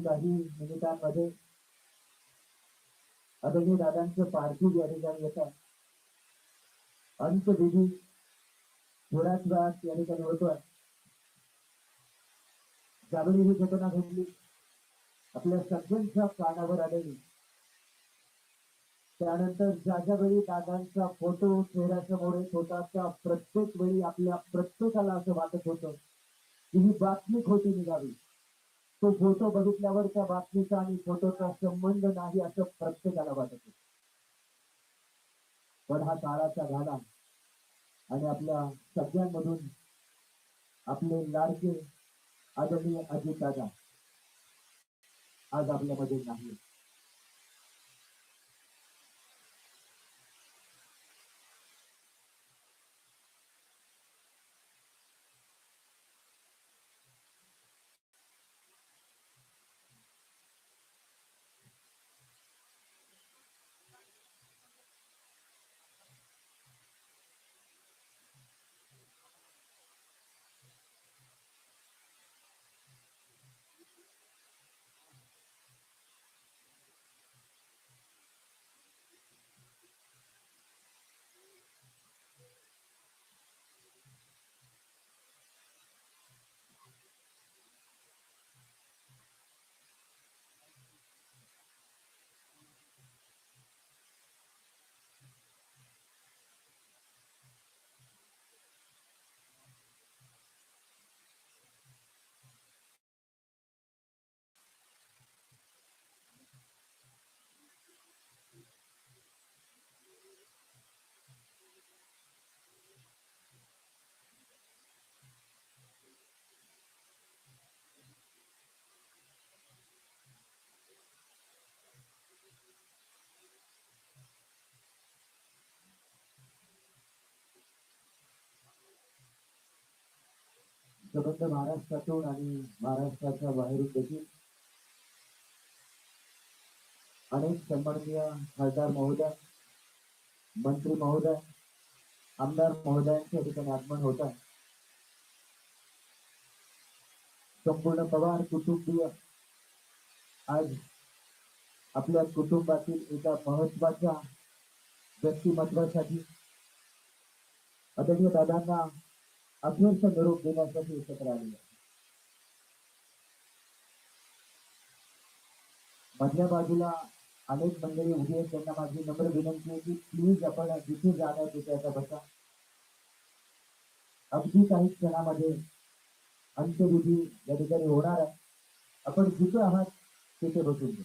काही मिनिटांमध्ये आदरणीय दादांचं पार्थिव या ठिकाणी येत आहे. अंत्यविधी थोड्याच वेळात या ठिकाणी होतोय. ज्यावेळी ही घटना घडली आपल्या सगळ्यांच्या कानावर आलेली, त्यानंतर ज्या वेळी दादांचा फोटो चेहऱ्यासमोर येत होता त्या प्रत्येक वेळी आपल्या प्रत्येकाला असं वाटत होतं की ही बातमी खोटी निघावी. तो फोटो बघितल्यावर त्या बातमीचा आणि फोटोचा संबंध नाही असं प्रत्येकाला वाटत होतं. पण हा काळाचा घाला आणि आपल्या सगळ्यांमधून आपले लाडके आदरणीय अजितदादा आज आपल्यामध्ये नाही. संबंध महाराष्ट्रातून आणि महाराष्ट्राच्या बाहेरून देखील अनेक सन्माननीय खासदार महोदय, मंत्री महोदय, आमदार महोदयांच्या ठिकाणी आगमन होत आहे. संपूर्ण पवार कुटुंबीय आज आपल्या कुटुंबातील एका महत्वाच्या व्यक्तिमत्वासाठी आदरणीय दादांना अखेरचा निरोप देण्यासाठी एकत्र आले. मधल्या बाजूला अनेक मंडळी उभी आहेत, त्यांना माझी नम्र विनंती आहे की प्लीज आपण जिथे जाणार तिथे आता बसा. अगदी काही क्षणामध्ये अंत्यविधी या ठिकाणी होणार आहे. आपण जिथे आहात तिथे बसून घ्या.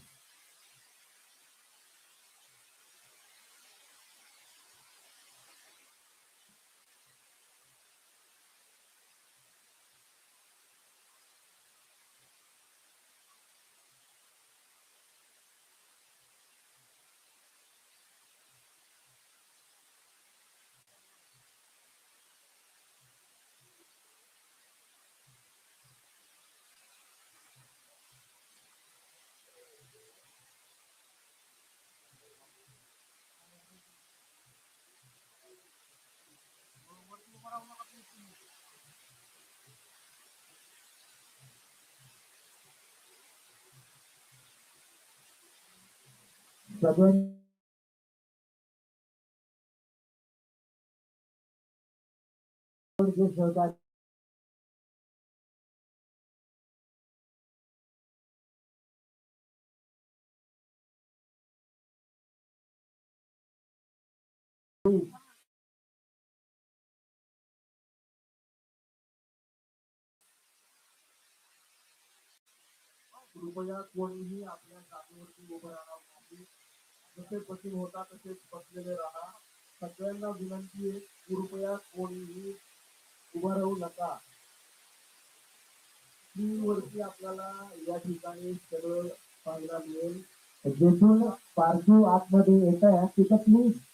सगळ्यांनी जे सहकार्य कृपया कोणीही आपल्या जागेवरती उभं राहणार नाही. जसे बसून होता तसेच बसलेले राहा. सगळ्यांना विनंती आहे, कृपया कोणीही उभं राहू नका. स्क्रीनवरती आपल्याला या ठिकाणी सगळं पाहायला मिळेल. जिथून पार्थिव आतमध्ये येत आहे तिथं प्लीज